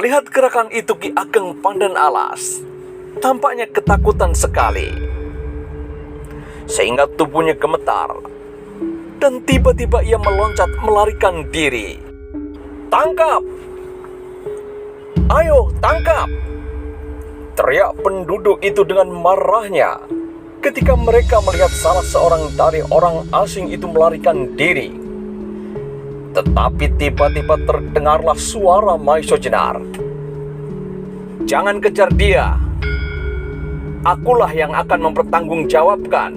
Melihat gerakan itu, Ki Ageng Pandan Alas tampaknya ketakutan sekali, sehingga tubuhnya gemetar dan tiba-tiba ia meloncat melarikan diri. "Tangkap! Ayo, tangkap!" teriak penduduk itu dengan marahnya ketika mereka melihat salah seorang dari orang asing itu melarikan diri. Tetapi tiba-tiba terdengarlah suara Maisa Jenar. "Jangan kejar dia. Akulah yang akan mempertanggungjawabkan."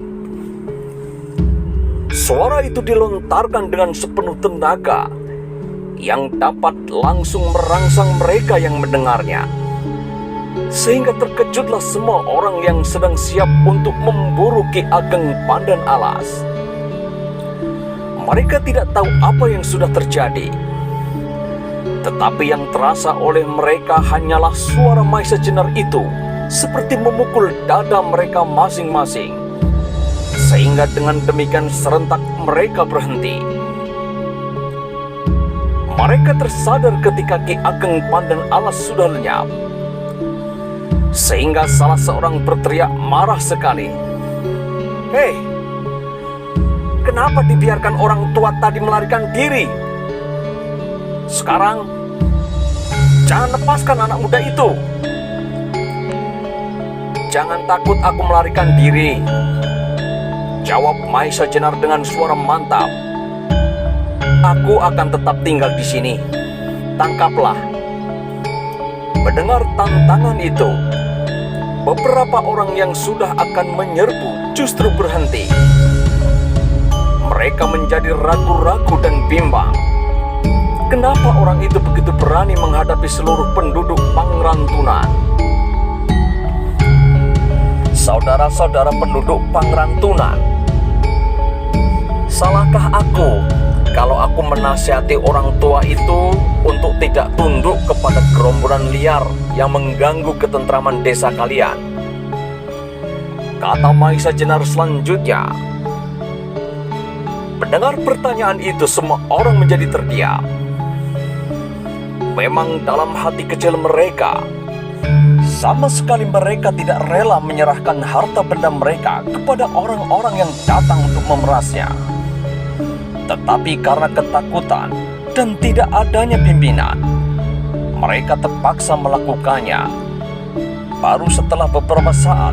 Suara itu dilontarkan dengan sepenuh tenaga yang dapat langsung merangsang mereka yang mendengarnya, sehingga terkejutlah semua orang yang sedang siap untuk memburu Ki Ageng Pandan Alas. Mereka tidak tahu apa yang sudah terjadi, tetapi yang terasa oleh mereka hanyalah suara Maisa Jenar itu seperti memukul dada mereka masing-masing, sehingga dengan demikian serentak mereka berhenti. Mereka tersadar ketika Ki Ageng Pandan Alas sudah lenyap, sehingga salah seorang berteriak marah sekali, "Hei, kenapa dibiarkan orang tua tadi melarikan diri? Sekarang, jangan lepaskan anak muda itu." "Jangan takut aku melarikan diri," jawab Maisa Jenar dengan suara mantap. "Aku akan tetap tinggal di sini. Tangkaplah." Mendengar tantangan itu, beberapa orang yang sudah akan menyerbu justru berhenti. Mereka menjadi ragu-ragu dan bimbang. Kenapa orang itu begitu berani menghadapi seluruh penduduk Pangrantunan? Saudara-saudara penduduk Pangrantunan, salahkah aku kalau aku menasihati orang tua itu untuk tidak tunduk kepada gerombolan liar yang mengganggu ketentraman desa kalian? Kata Maisa Jenar selanjutnya. Mendengar pertanyaan itu, semua orang menjadi terdiam. Memang dalam hati kecil mereka, sama sekali mereka tidak rela menyerahkan harta benda mereka kepada orang-orang yang datang untuk memerasnya. Tetapi karena ketakutan dan tidak adanya pimpinan, mereka terpaksa melakukannya. Baru setelah beberapa saat,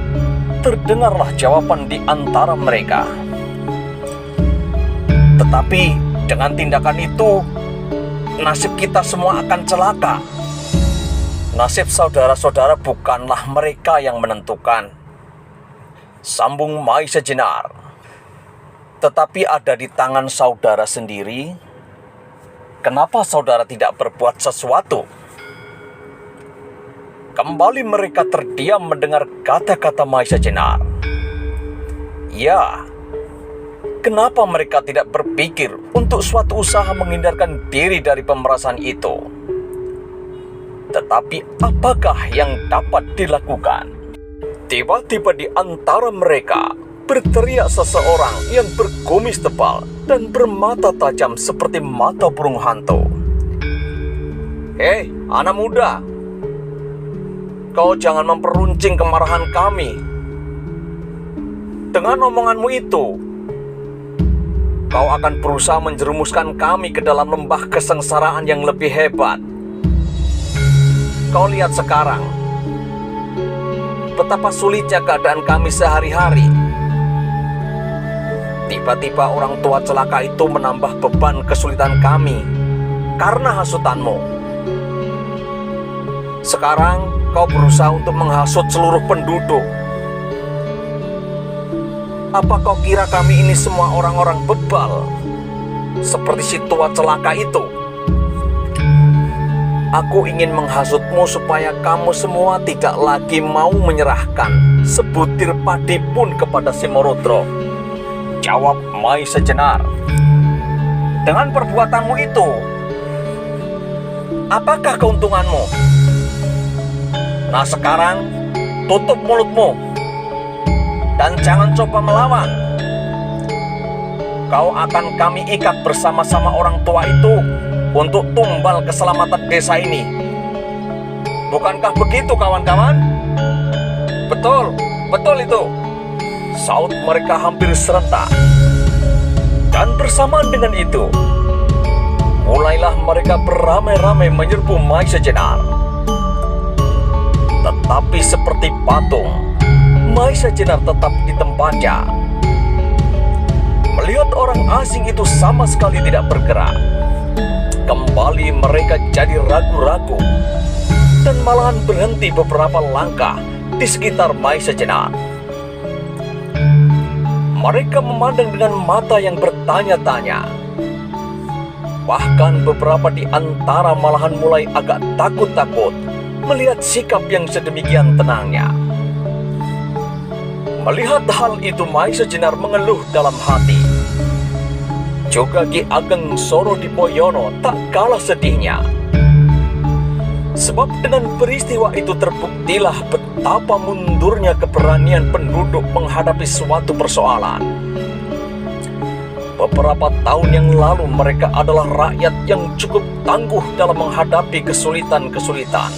terdengarlah jawaban di antara mereka. "Tetapi dengan tindakan itu, nasib kita semua akan celaka." "Nasib saudara-saudara bukanlah mereka yang menentukan," sambung Maisa Jenar. "Tetapi ada di tangan saudara sendiri. Kenapa saudara tidak berbuat sesuatu?" Kembali mereka terdiam mendengar kata-kata Maisa Jenar. Ya, kenapa mereka tidak berpikir untuk suatu usaha menghindarkan diri dari pemerasan itu? Tetapi apakah yang dapat dilakukan? Tiba-tiba di antara mereka berteriak seseorang yang berkumis tebal dan bermata tajam seperti mata burung hantu. "Hei, anak muda, kau jangan memperuncing kemarahan kami. Dengan omonganmu itu, kau akan berusaha menjerumuskan kami ke dalam lembah kesengsaraan yang lebih hebat. Kau lihat sekarang betapa sulitnya keadaan kami sehari-hari. Tiba-tiba orang tua celaka itu menambah beban kesulitan kami karena hasutanmu. Sekarang kau berusaha untuk menghasut seluruh penduduk. Apa kau kira kami ini semua orang-orang bebal seperti si tua celaka itu? Aku ingin menghasutmu supaya kamu semua tidak lagi mau menyerahkan sebutir padi pun kepada si Morodro," jawab Maisa Jenar. "Dengan perbuatanmu itu, apakah keuntunganmu? Nah sekarang, tutup mulutmu dan jangan coba melawan. Kau akan kami ikat bersama-sama orang tua itu untuk tumbal keselamatan desa ini. Bukankah begitu kawan-kawan? Betul, betul itu, saut mereka hampir serentak. Dan bersamaan dengan itu, mulailah mereka beramai-ramai menyerbu Maisa Jenar. Tetapi seperti patung, Maisa Jenar tetap di tempatnya. Melihat orang asing itu sama sekali tidak bergerak, kembali mereka jadi ragu-ragu dan malahan berhenti beberapa langkah di sekitar Maisa Jenar. Mereka memandang dengan mata yang bertanya-tanya. Bahkan beberapa di antara malahan mulai agak takut-takut melihat sikap yang sedemikian tenangnya. Melihat hal itu, Maisa Jenar mengeluh dalam hati. Juga Ki Ageng Soro Dipoyono tak kalah sedihnya. Sebab dengan peristiwa itu terbuktilah betapa mundurnya keberanian penduduk menghadapi suatu persoalan. Beberapa tahun yang lalu mereka adalah rakyat yang cukup tangguh dalam menghadapi kesulitan-kesulitan.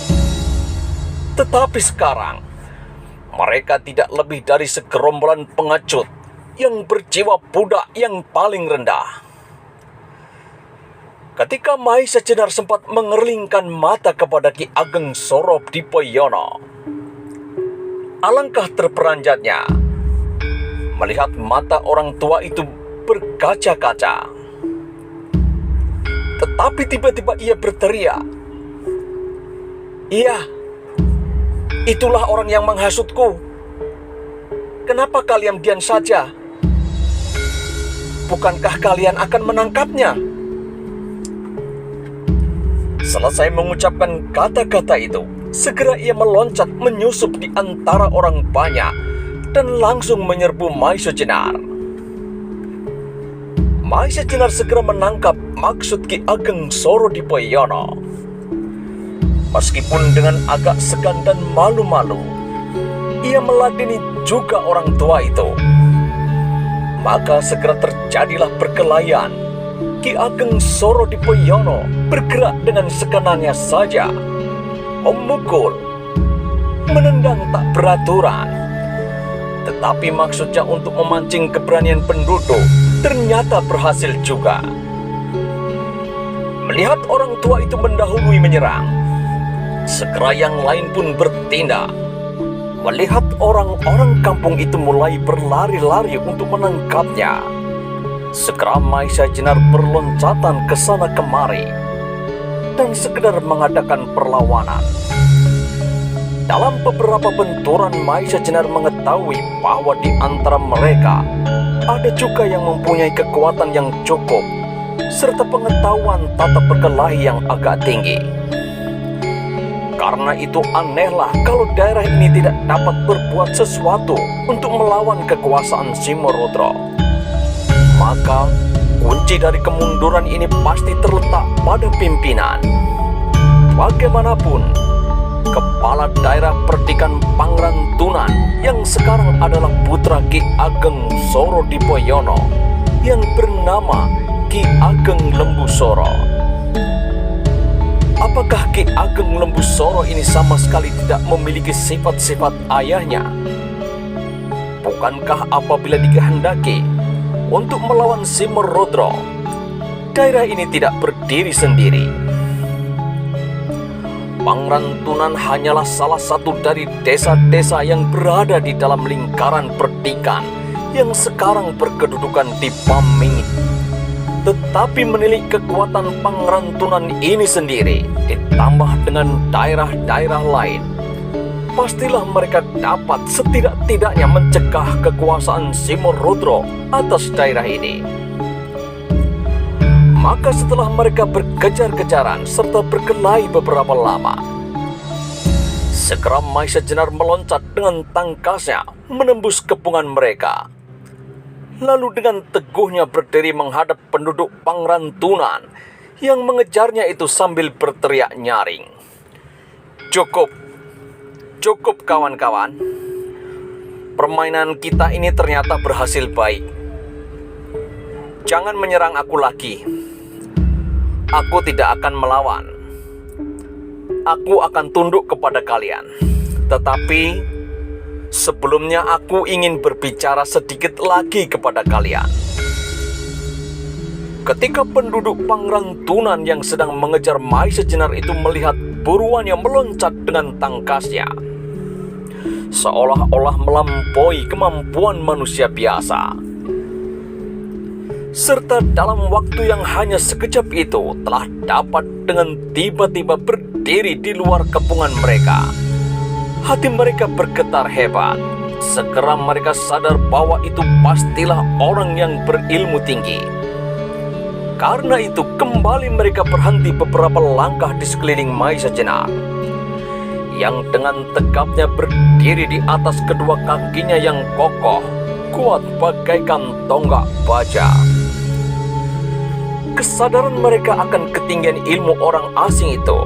Tetapi sekarang, mereka tidak lebih dari segerombolan pengecut yang berjiwa budak yang paling rendah. Ketika Maisa Jenar sempat mengerlingkan mata kepada Ki Ageng Soro Dipoyono, alangkah terperanjatnya melihat mata orang tua itu berkaca-kaca. Tetapi tiba-tiba ia berteriak, "Iya, itulah orang yang menghasutku. Kenapa kalian diam saja? Bukankah kalian akan menangkapnya?" Selesai mengucapkan kata-kata itu, segera ia meloncat menyusup di antara orang banyak dan langsung menyerbu Maisa Jenar. Maisa Jenar segera menangkap maksud Ki Ageng Soro Dipoyono. Meskipun dengan agak segan dan malu-malu, ia meladeni juga orang tua itu. Maka segera terjadilah perkelahian. Ki Ageng Soro Dipoyono bergerak dengan sekenanya saja, memukul, menendang tak beraturan. Tetapi maksudnya untuk memancing keberanian penduduk ternyata berhasil juga. Melihat orang tua itu mendahului menyerang, segera yang lain pun bertindak. Melihat orang-orang kampung itu mulai berlari-lari untuk menangkapnya, segera Maisa Jenar berloncatan ke sana kemari dan sekedar mengadakan perlawanan. Dalam beberapa benturan, Maisa Jenar mengetahui bahwa di antara mereka ada juga yang mempunyai kekuatan yang cukup serta pengetahuan tata berkelahi yang agak tinggi. Karena itu anehlah kalau daerah ini tidak dapat berbuat sesuatu untuk melawan kekuasaan Simorudro. Maka kunci dari kemunduran ini pasti terletak pada pimpinan. Bagaimanapun, kepala daerah Perdikan Pangrantunan yang sekarang adalah putra Ki Ageng Soro Dipoyono yang bernama Ki Ageng Lembu Soro. Apakah Ki Ageng Lembu Soro ini sama sekali tidak memiliki sifat-sifat ayahnya? Bukankah apabila dikehendaki untuk melawan Simorudro, daerah ini tidak berdiri sendiri? Pangrantunan hanyalah salah satu dari desa-desa yang berada di dalam lingkaran Perdikan yang sekarang berkedudukan di Pamingit. Tetapi menilik kekuatan Pangrantunan ini sendiri ditambah dengan daerah-daerah lain, pastilah mereka dapat setidak-tidaknya mencegah kekuasaan Simorudro atas daerah ini. Maka setelah mereka berkejar-kejaran serta berkelahi beberapa lama, segera Maisa Jenar meloncat dengan tangkasnya menembus kepungan mereka. Lalu dengan teguhnya berdiri menghadap penduduk Pangrantunan yang mengejarnya itu sambil berteriak nyaring, "Cukup! Cukup kawan-kawan, permainan kita ini ternyata berhasil baik. Jangan menyerang aku lagi. Aku tidak akan melawan. aku akan tunduk kepada kalian. Tetapi sebelumnya aku ingin berbicara sedikit lagi kepada kalian. Ketika penduduk Pangrantunan yang sedang mengejar Maisa Jenar itu melihat buruan yang meloncat dengan tangkasnya, seolah-olah melampaui kemampuan manusia biasa, serta dalam waktu yang hanya sekejap itu telah dapat dengan tiba-tiba berdiri di luar kepungan mereka. Hati mereka bergetar hebat. Segera mereka sadar bahwa itu pastilah orang yang berilmu tinggi. Karena itu kembali mereka berhenti beberapa langkah di sekeliling Maisa Jenar, yang dengan tegapnya berdiri di atas kedua kakinya yang kokoh, kuat bagaikan tonggak baja. Kesadaran mereka akan ketinggian ilmu orang asing itu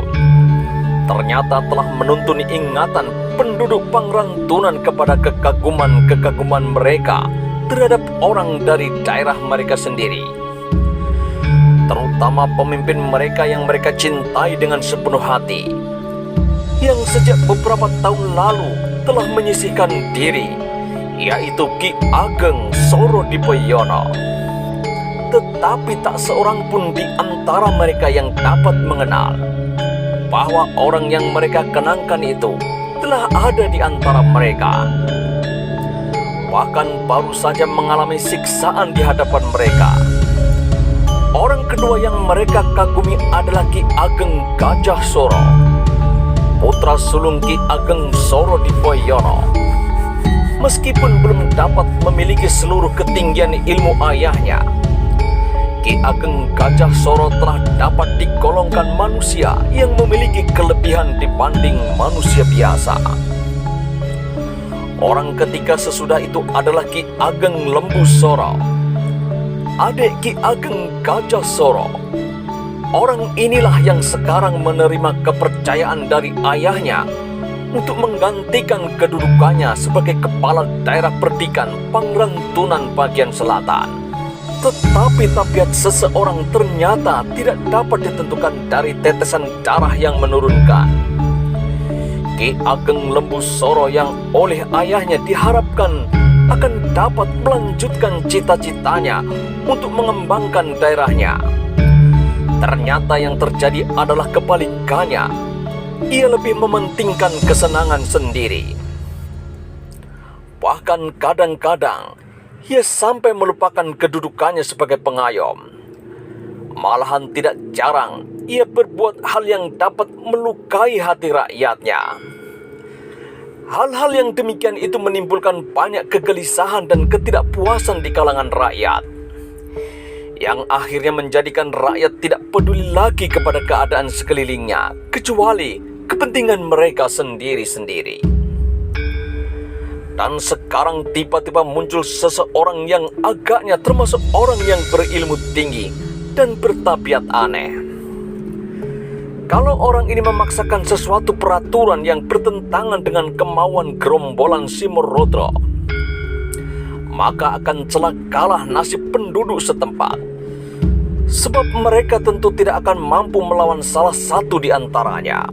ternyata telah menuntun ingatan penduduk Pangrantunan kepada kekaguman-kekaguman mereka terhadap orang dari daerah mereka sendiri, terutama pemimpin mereka yang mereka cintai dengan sepenuh hati, yang sejak beberapa tahun lalu telah menyisihkan diri, yaitu Ki Ageng Sorodipoyono. Tetapi tak seorang pun di antara mereka yang dapat mengenal bahwa orang yang mereka kenangkan itu telah ada di antara mereka. Bahkan baru saja mengalami siksaan di hadapan mereka. Orang kedua yang mereka kagumi adalah Ki Ageng Gajah Soro, putra sulung Ki Ageng Sorodipoyono. Meskipun belum dapat memiliki seluruh ketinggian ilmu ayahnya, Ki Ageng Gajah Soro telah dapat digolongkan manusia yang memiliki kelebihan dibanding manusia biasa. Orang ketiga sesudah itu adalah Ki Ageng Lembu Soro, adik Ki Ageng Gajah Soro. Orang inilah yang sekarang menerima kepercayaan dari ayahnya untuk menggantikan kedudukannya sebagai kepala daerah Perdikan Pangrantunan bagian selatan. Tetapi tabiat seseorang ternyata tidak dapat ditentukan dari tetesan darah yang menurunkan. Ki Ageng Lembu Soro yang oleh ayahnya diharapkan akan dapat melanjutkan cita-citanya untuk mengembangkan daerahnya, ternyata yang terjadi adalah kebalikannya. Ia lebih mementingkan kesenangan sendiri. Bahkan kadang-kadang ia sampai melupakan kedudukannya sebagai pengayom. Malahan tidak jarang ia berbuat hal yang dapat melukai hati rakyatnya. Hal-hal yang demikian itu menimbulkan banyak kegelisahan dan ketidakpuasan di kalangan rakyat, yang akhirnya menjadikan rakyat tidak peduli lagi kepada keadaan sekelilingnya, kecuali kepentingan mereka sendiri-sendiri. Dan sekarang tiba-tiba muncul seseorang yang agaknya termasuk orang yang berilmu tinggi dan bertabiat aneh. Kalau orang ini memaksakan sesuatu peraturan yang bertentangan dengan kemauan gerombolan Simorudro, maka akan celakalah nasib penduduk setempat. Sebab mereka tentu tidak akan mampu melawan salah satu di antaranya.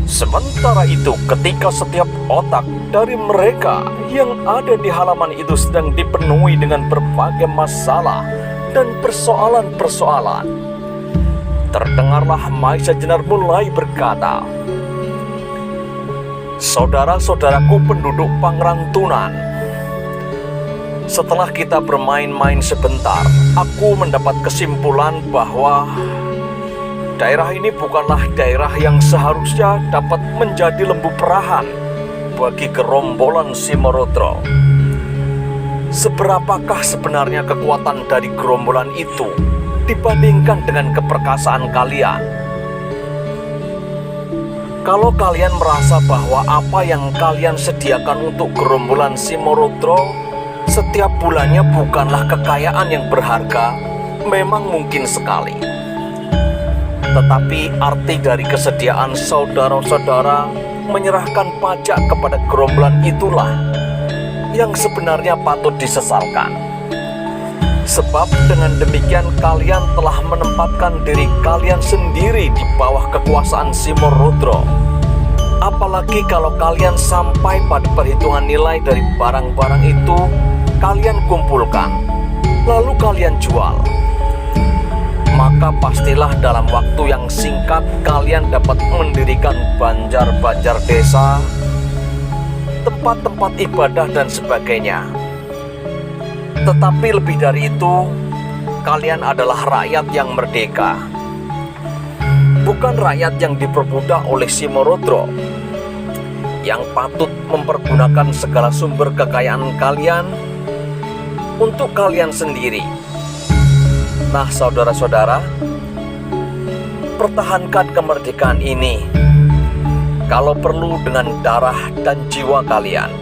Sementara itu, ketika setiap otak dari mereka yang ada di halaman itu sedang dipenuhi dengan berbagai masalah dan persoalan-persoalan, terdengarlah Maisa Jenar mulai berkata, "Saudara-saudaraku penduduk Pangrantunan, setelah kita bermain-main sebentar, aku mendapat kesimpulan bahwa daerah ini bukanlah daerah yang seharusnya dapat menjadi lembu perahan bagi gerombolan Simorudro. Seberapakah sebenarnya kekuatan dari gerombolan itu dibandingkan dengan keperkasaan kalian? Kalau kalian merasa bahwa apa yang kalian sediakan untuk gerombolan Simorudro setiap bulannya bukanlah kekayaan yang berharga, memang mungkin sekali. Tetapi arti dari kesediaan saudara-saudara menyerahkan pajak kepada gerombolan itulah yang sebenarnya patut disesalkan. Sebab dengan demikian kalian telah menempatkan diri kalian sendiri di bawah kekuasaan Simorudro. Apalagi kalau kalian sampai pada perhitungan nilai dari barang-barang itu kalian kumpulkan, lalu kalian jual. Maka pastilah dalam waktu yang singkat kalian dapat mendirikan banjar-banjar desa, tempat-tempat ibadah dan sebagainya. Tetapi lebih dari itu, kalian adalah rakyat yang merdeka. Bukan rakyat yang diperbudak oleh Simorudro, yang patut mempergunakan segala sumber kekayaan kalian untuk kalian sendiri. Nah, saudara-saudara, pertahankan kemerdekaan ini, kalau perlu dengan darah dan jiwa kalian.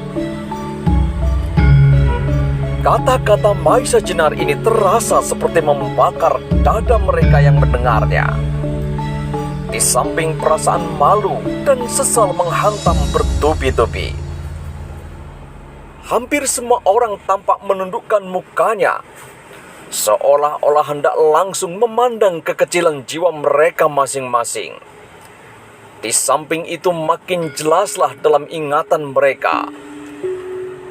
Kata-kata Maisa Jenar ini terasa seperti membakar dada mereka yang mendengarnya. Di samping perasaan malu dan sesal menghantam bertubi-tubi. Hampir semua orang tampak menundukkan mukanya, seolah-olah hendak langsung memandang kekecilan jiwa mereka masing-masing. Di samping itu makin jelaslah dalam ingatan mereka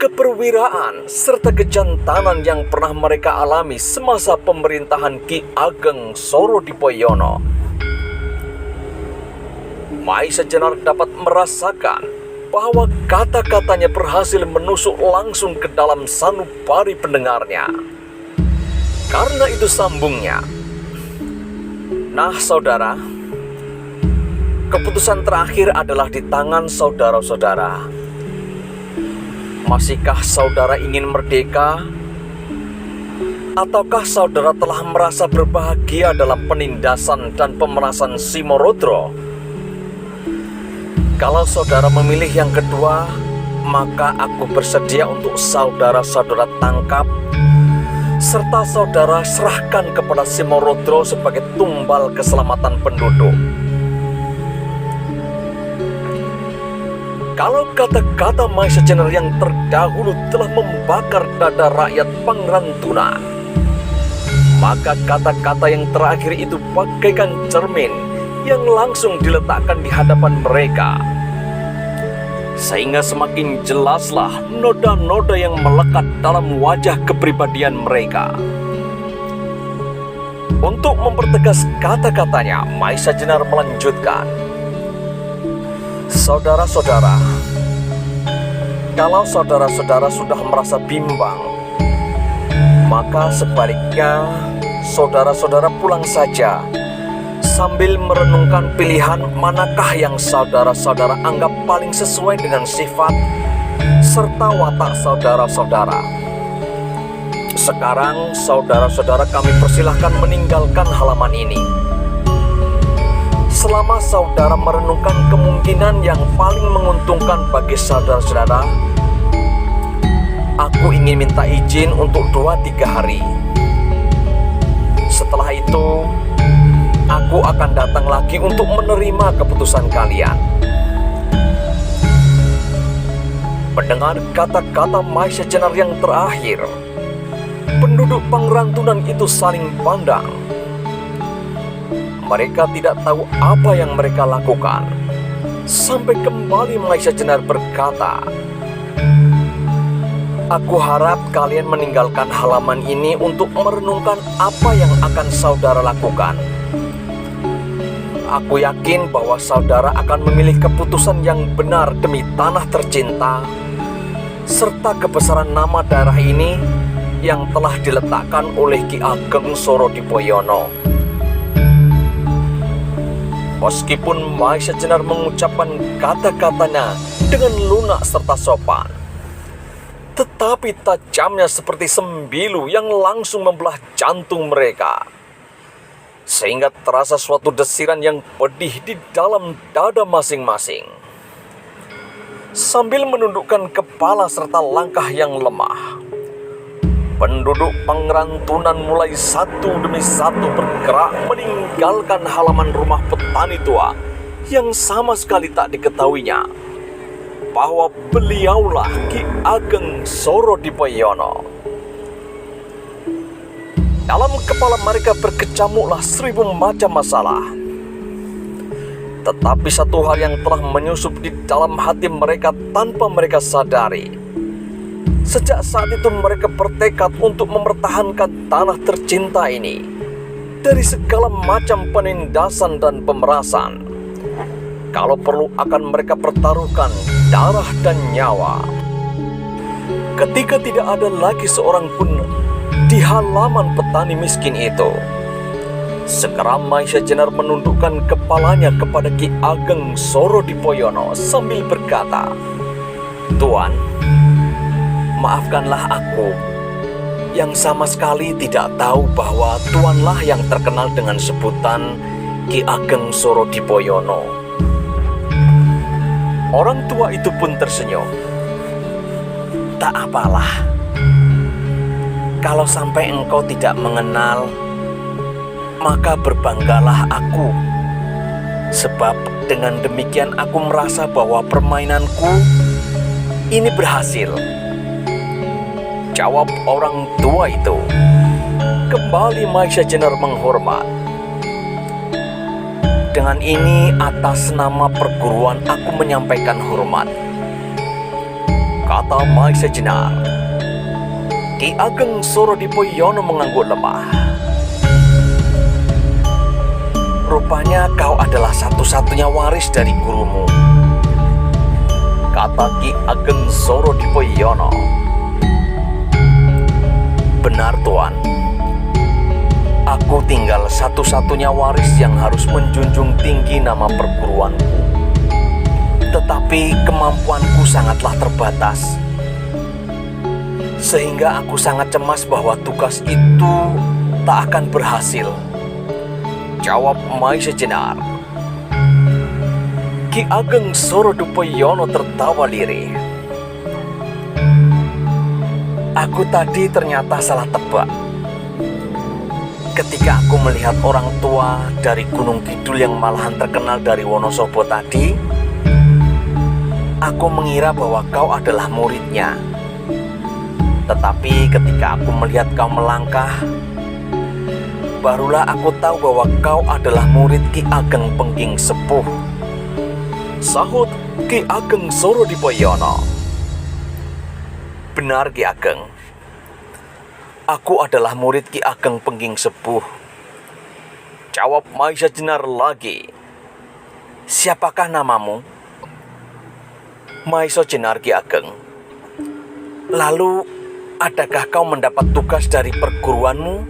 keperwiraan serta kejantanan yang pernah mereka alami semasa pemerintahan Ki Ageng Sorodipoyono. Maisa Jenar dapat merasakan bahwa kata-katanya berhasil menusuk langsung ke dalam sanubari pendengarnya. Karena itu sambungnya, "Nah saudara, keputusan terakhir adalah di tangan saudara-saudara. Masihkah saudara ingin merdeka? Ataukah saudara telah merasa berbahagia dalam penindasan dan pemerasan Simorudro? Kalau saudara memilih yang kedua, maka aku bersedia untuk saudara-saudara tangkap, serta saudara serahkan kepada Simorudro sebagai tumbal keselamatan penduduk." Kalau kata-kata Maisa Jenar yang terdahulu telah membakar dada rakyat Pangrantuna, maka kata-kata yang terakhir itu bagaikan cermin yang langsung diletakkan di hadapan mereka, sehingga semakin jelaslah noda-noda yang melekat dalam wajah kepribadian mereka. Untuk mempertegas kata-katanya, Maisa Jenar melanjutkan, "Saudara-saudara, kalau saudara-saudara sudah merasa bimbang, maka sebaliknya saudara-saudara pulang saja sambil merenungkan pilihan manakah yang saudara-saudara anggap paling sesuai dengan sifat serta watak saudara-saudara. Sekarang saudara-saudara kami persilahkan meninggalkan halaman ini. Selama saudara merenungkan kemungkinan yang paling menguntungkan bagi saudara-saudara, aku ingin minta izin untuk 2-3 hari. Setelah itu, aku akan datang lagi untuk menerima keputusan kalian." Mendengar kata-kata Maisa Jenar yang terakhir, penduduk Pangrantunan itu saling pandang. Mereka tidak tahu apa yang mereka lakukan. Sampai kembali Maisa Jenar berkata, "Aku harap kalian meninggalkan halaman ini untuk merenungkan apa yang akan saudara lakukan. Aku yakin bahwa saudara akan memilih keputusan yang benar demi tanah tercinta, serta kebesaran nama daerah ini yang telah diletakkan oleh Ki Ageng Sorodipoyono." Meskipun Maisa Jenar mengucapkan kata-katanya dengan lunak serta sopan, tetapi tajamnya seperti sembilu yang langsung membelah jantung mereka, sehingga terasa suatu desiran yang pedih di dalam dada masing-masing. Sambil menundukkan kepala serta langkah yang lemah, penduduk Pangrantunan mulai satu demi satu bergerak meninggalkan halaman rumah petani tua yang sama sekali tak diketahuinya bahwa beliaulah Ki Ageng Sorodipoyono. Dalam kepala mereka berkecamuklah 1000 macam masalah. Tetapi satu hal yang telah menyusup di dalam hati mereka tanpa mereka sadari. Sejak saat itu mereka bertekad untuk mempertahankan tanah tercinta ini dari segala macam penindasan dan pemerasan. Kalau perlu akan mereka pertaruhkan darah dan nyawa. Ketika tidak ada lagi seorang pun di halaman petani miskin itu, segera Maisa Jenar menundukkan kepalanya kepada Ki Ageng Sorodipoyono sambil berkata, "Tuan, maafkanlah aku yang sama sekali tidak tahu bahwa Tuanlah yang terkenal dengan sebutan Ki Ageng Sorodipoyono." Orang tua itu pun tersenyum. "Tak apalah, kalau sampai engkau tidak mengenal, maka berbanggalah aku. Sebab dengan demikian aku merasa bahwa permainanku ini berhasil," jawab orang tua itu. Kembali Maisa Jenar menghormat. "Dengan ini atas nama perguruan aku menyampaikan hormat," kata Maisa Jenar. Ki Ageng Sorodipoyono mengangguk lemah. "Rupanya kau adalah satu-satunya waris dari gurumu," kata Ki Ageng Sorodipoyono. "Benar, Tuan. Aku tinggal satu-satunya waris yang harus menjunjung tinggi nama perguruanku. Tetapi kemampuanku sangatlah terbatas, sehingga aku sangat cemas bahwa tugas itu tak akan berhasil," jawab Maisa Jenar. Ki Ageng Sorodipoyono tertawa lirih. "Aku tadi ternyata salah tebak. Ketika aku melihat orang tua dari Gunung Kidul yang malahan terkenal dari Wonosobo tadi, aku mengira bahwa kau adalah muridnya. Tetapi ketika aku melihat kau melangkah, barulah aku tahu bahwa kau adalah murid Ki Ageng Pengging Sepuh," sahut Ki Ageng Sorodipoyono. "Benar, Ki Ageng. Aku adalah murid Ki Ageng Pengging Sepuh," jawab Maisa Jenar lagi. "Siapakah namamu?" "Maisa Jenar, Ki Ageng." "Lalu, adakah kau mendapat tugas dari perguruanmu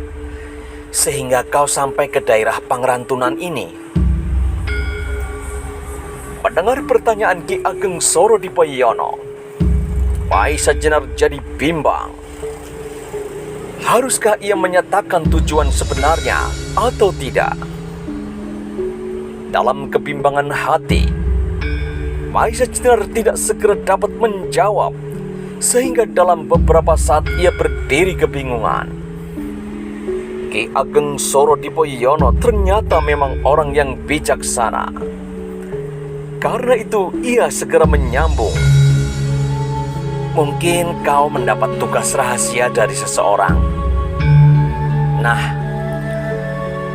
sehingga kau sampai ke daerah Pangrantunan ini?" Mendengar pertanyaan Ki Ageng Sorodipoyono, Maisa Jenar jadi bimbang. Haruskah ia menyatakan tujuan sebenarnya atau tidak? Dalam kebimbangan hati, Maisa Jenar tidak segera dapat menjawab, sehingga dalam beberapa saat ia berdiri kebingungan. Ki Ageng Sorodipoyono ternyata memang orang yang bijaksana. Karena itu ia segera menyambung. "Mungkin kau mendapat tugas rahasia dari seseorang. Nah,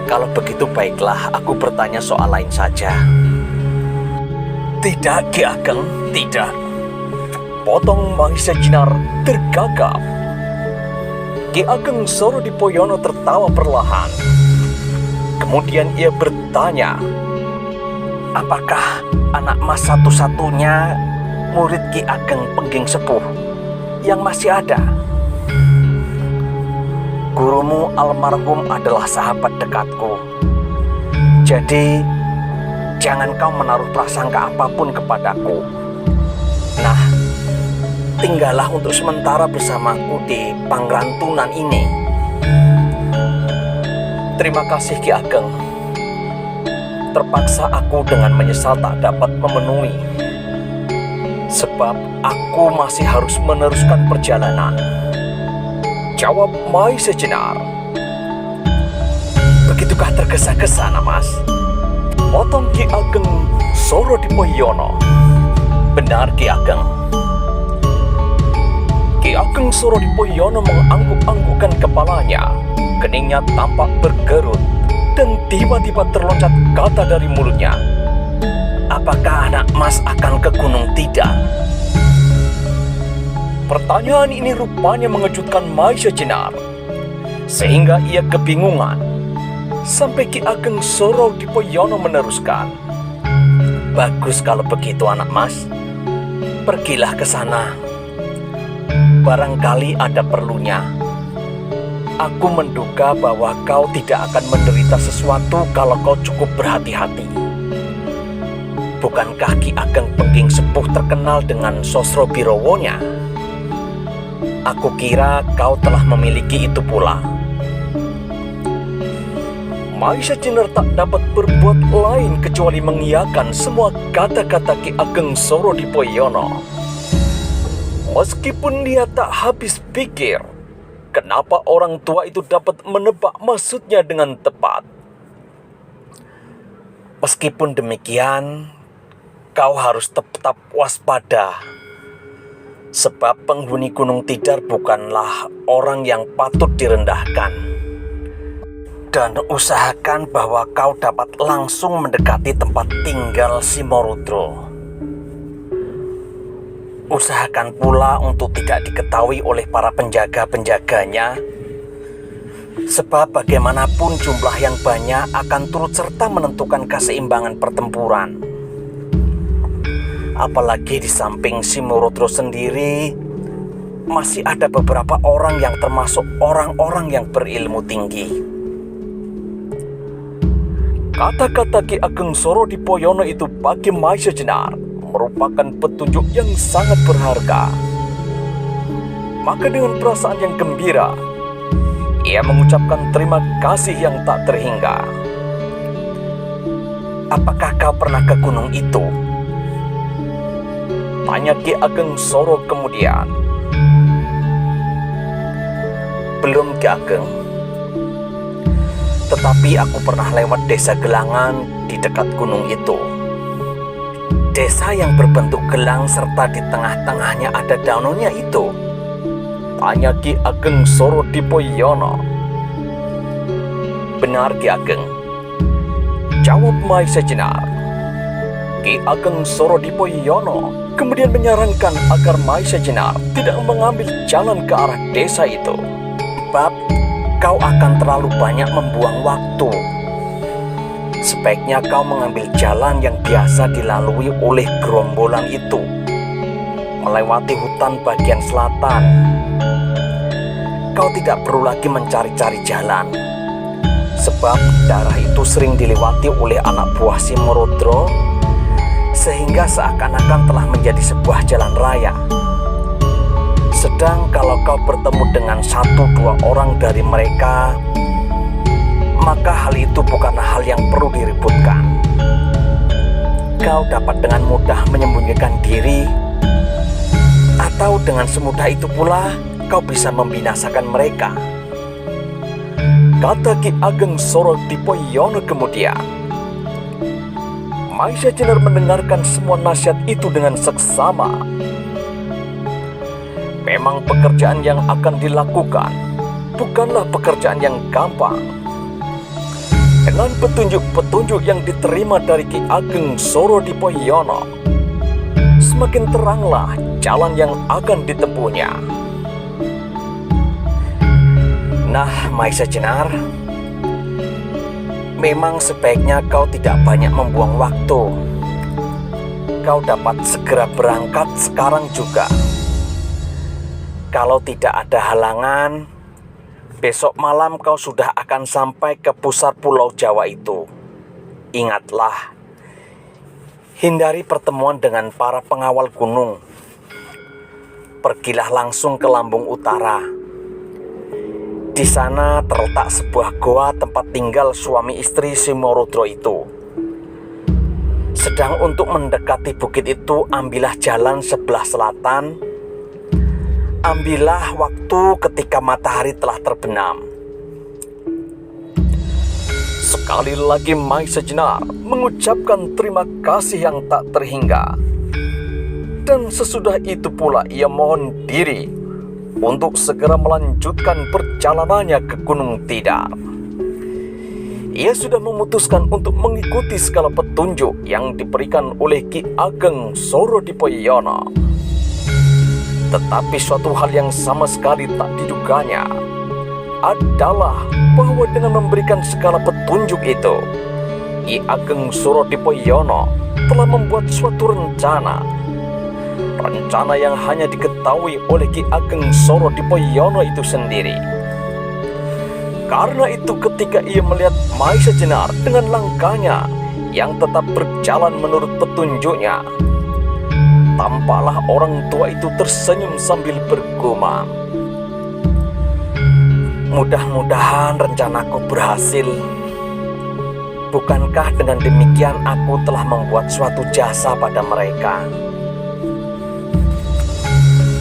kalau begitu baiklah aku bertanya soal lain saja." "Tidak, Ki Ageng, tidak," potong Maisa Jenar tergagap. Ki Ageng Sorodipoyono tertawa perlahan. Kemudian ia bertanya, "Apakah anak mas satu-satunya murid Ki Ageng Pengging Sepuh yang masih ada?" "Gurumu almarhum adalah sahabat dekatku. Jadi jangan kau menaruh prasangka apapun kepadaku. Nah, tinggallah untuk sementara bersamaku di Pangrantunan ini." "Terima kasih, Ki Ageng. Terpaksa aku dengan menyesal tak dapat memenuhi, sebab aku masih harus meneruskan perjalanan," jawab Maisa Jenar. "Begitukah tergesa-gesa, Mas?" potong Ki Ageng Sorodipoyono. "Benar, Ki Ageng." Ki Ageng Sorodipoyono mengangguk-anggukkan kepalanya. Keningnya tampak berkerut dan tiba-tiba terloncat kata dari mulutnya. "Apakah anak Mas akan ke Gunung Tidar?" Pertanyaan ini rupanya mengejutkan Maisa Jenar, sehingga ia kebingungan. Sampai Ki Ageng Soro Dipoyono meneruskan, "Bagus kalau begitu anak Mas. Pergilah ke sana. Barangkali ada perlunya. Aku menduga bahwa kau tidak akan menderita sesuatu kalau kau cukup berhati-hati. Bukankah Ki Ageng Pengging Sepuh terkenal dengan Sosro Birowonya? Aku kira kau telah memiliki itu pula." Maisa Jenar tak dapat berbuat lain kecuali mengiyakan semua kata-kata Ki Ageng Soro Dipoyono. Meskipun dia tak habis pikir, kenapa orang tua itu dapat menebak maksudnya dengan tepat. "Meskipun demikian, kau harus tetap waspada. Sebab penghuni Gunung Tidar bukanlah orang yang patut direndahkan. Dan usahakan bahwa kau dapat langsung mendekati tempat tinggal Simorudro. Usahakan pula untuk tidak diketahui oleh para penjaga-penjaganya. Sebab bagaimanapun jumlah yang banyak akan turut serta menentukan keseimbangan pertempuran. Apalagi di samping Simorudro sendiri, masih ada beberapa orang yang termasuk orang-orang yang berilmu tinggi." Kata-kata Ki Ageng Soro Dipoyono itu bagi Maisa Jenar merupakan petunjuk yang sangat berharga. Maka dengan perasaan yang gembira, ia mengucapkan terima kasih yang tak terhingga. "Apakah kau pernah ke gunung itu?" tanya Ki Ageng Soro kemudian. "Belum, Ki Ageng. Tetapi aku pernah lewat desa Gelangan di dekat gunung itu. Desa yang berbentuk gelang serta di tengah-tengahnya ada danaunya itu?" tanya Ki Ageng Soro Dipoyono. "Benar, Ki Ageng," jawab Maisa Jenar. Ki Ageng Soro Dipoyono kemudian menyarankan agar Maisa Jenar tidak mengambil jalan ke arah desa itu. "Sebab kau akan terlalu banyak membuang waktu. Sebaiknya kau mengambil jalan yang biasa dilalui oleh gerombolan itu, melewati hutan bagian selatan. Kau tidak perlu lagi mencari-cari jalan, sebab daerah itu sering dilewati oleh anak buah Simorudro, sehingga seakan-akan telah menjadi sebuah jalan raya. Sedang kalau kau bertemu dengan 1-2 orang dari mereka, maka hal itu bukanlah hal yang perlu diributkan. Kau dapat dengan mudah menyembunyikan diri, atau dengan semudah itu pula kau bisa membinasakan mereka." Kata Ki Ageng Soro Dipoyono kemudian. Maisa Jenar mendengarkan semua nasihat itu dengan seksama. Memang pekerjaan yang akan dilakukan bukanlah pekerjaan yang gampang. Dengan petunjuk-petunjuk yang diterima dari Ki Ageng Soro Dipoyono, semakin teranglah jalan yang akan ditempuhnya. "Nah, Maisa Jenar, memang sebaiknya kau tidak banyak membuang waktu. Kau dapat segera berangkat sekarang juga. Kalau tidak ada halangan, besok malam kau sudah akan sampai ke pusat Pulau Jawa itu. Ingatlah, hindari pertemuan dengan para pengawal gunung. Pergilah langsung ke Lambung Utara. Di sana terletak sebuah goa tempat tinggal suami istri Simorudro itu. Sedang untuk mendekati bukit itu, ambillah jalan sebelah selatan. Ambillah waktu ketika matahari telah terbenam." Sekali lagi Maisa Jenar mengucapkan terima kasih yang tak terhingga. Dan sesudah itu pula ia mohon diri untuk segera melanjutkan perjalanannya ke Gunung Tidar. Ia sudah memutuskan untuk mengikuti segala petunjuk yang diberikan oleh Ki Ageng Sorodipoyono. Tetapi suatu hal yang sama sekali tak diduganya adalah bahwa dengan memberikan segala petunjuk itu, Ki Ageng Sorodipoyono telah membuat suatu rencana yang hanya diketahui oleh Ki Ageng Sorodipoyono itu sendiri. Karena itu ketika ia melihat Maisa Jenar dengan langkahnya yang tetap berjalan menurut petunjuknya, tampaklah orang tua itu tersenyum sambil bergumam, "Mudah-mudahan rencanaku berhasil. Bukankah dengan demikian aku telah membuat suatu jasa pada mereka?"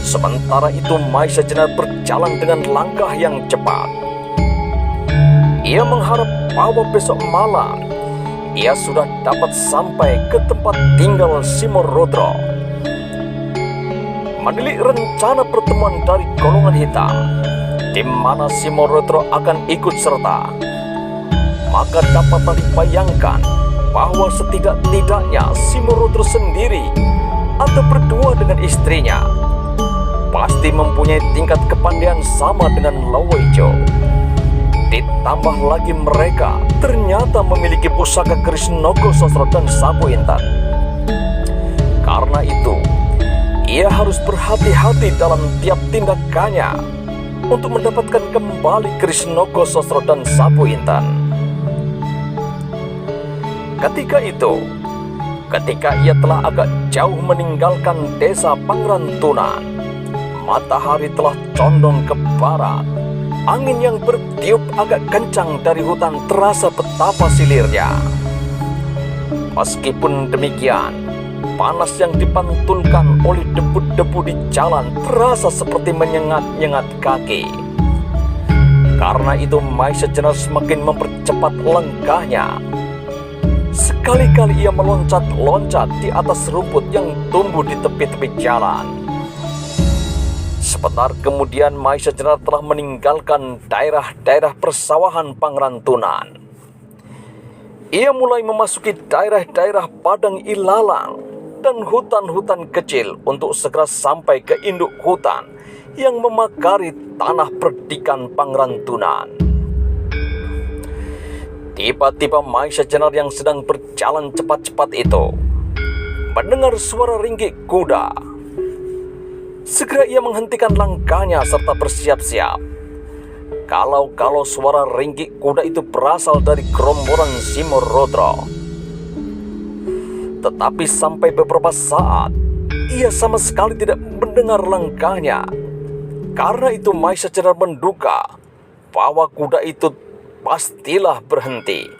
Sementara itu Maisa Jenar berjalan dengan langkah yang cepat. Ia mengharap bahwa besok malam ia sudah dapat sampai ke tempat tinggal Simorudro. Menilik rencana pertemuan dari golongan hitam, di mana Simorudro akan ikut serta, maka dapat dibayangkan bahwa setidak-tidaknya Simorudro sendiri atau berdua dengan istrinya pasti mempunyai tingkat kepandaian sama dengan Lowejo. Ditambah lagi mereka ternyata memiliki pusaka keris Nogo Sosro dan Sapu Intan. Karena itu, ia harus berhati-hati dalam tiap tindakannya untuk mendapatkan kembali keris Nogo Sosro dan Sapu Intan. Ketika ia telah agak jauh meninggalkan desa Pangrantunan, matahari telah condong ke barat. Angin yang bertiup agak kencang dari hutan terasa betapa silirnya. Meskipun demikian, panas yang dipantulkan oleh debu-debu di jalan terasa seperti menyengat-nyengat kaki. Karena itu Maisa Jenar semakin mempercepat langkahnya. Sekali-kali ia meloncat-loncat di atas rumput yang tumbuh di tepi-tepi jalan. Sebentar kemudian Maisa Jenar telah meninggalkan daerah-daerah persawahan Pangrantunan. Ia mulai memasuki daerah-daerah padang ilalang dan hutan-hutan kecil untuk segera sampai ke induk hutan yang memakari tanah perdikan Pangrantunan. Tiba-tiba Maisa Jenar yang sedang berjalan cepat-cepat itu mendengar suara ringgik kuda. Segera ia menghentikan langkahnya serta bersiap-siap. Kalau suara ringgik kuda itu berasal dari gerombolan Simorudro. Tetapi sampai beberapa saat, ia sama sekali tidak mendengar langkahnya. Karena itu Maisa Jenar menduga bahwa kuda itu pastilah berhenti.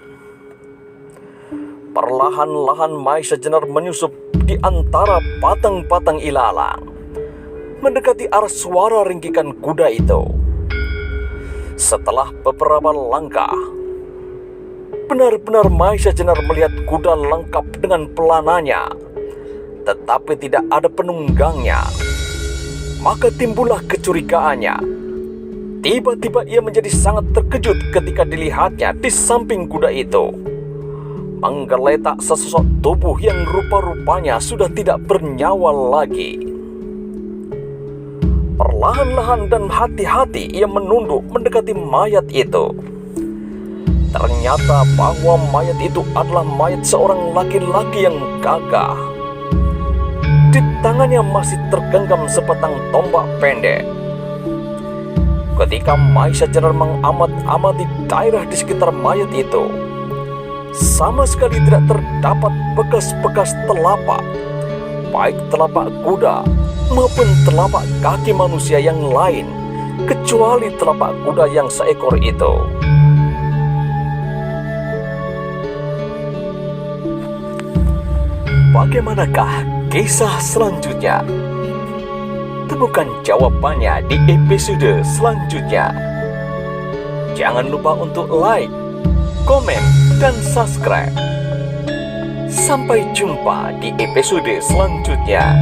Perlahan-lahan Maisa Jenar menyusup di antara batang-batang ilalang, mendekati arah suara ringkikan kuda itu. Setelah beberapa langkah, benar-benar Maisa Jenar melihat kuda lengkap dengan pelananya, tetapi tidak ada penunggangnya. Maka timbullah kecurigaannya. Tiba-tiba ia menjadi sangat terkejut ketika dilihatnya di samping kuda itu menggeletak sesosok tubuh yang rupa-rupanya sudah tidak bernyawa lagi. Perlahan-lahan dan hati-hati ia menunduk mendekati mayat itu. Ternyata bahwa mayat itu adalah mayat seorang laki-laki yang gagah. Di tangannya masih tergenggam sebatang tombak pendek. Ketika Maisa Jenar mengamat-amati daerah di sekitar mayat itu, sama sekali tidak terdapat bekas-bekas telapak, baik telapak kuda maupun telapak kaki manusia yang lain, kecuali telapak kuda yang seekor itu. Bagaimanakah kisah selanjutnya? Temukan jawabannya di episode selanjutnya. Jangan lupa untuk like, komen, dan subscribe. Sampai jumpa di episode selanjutnya.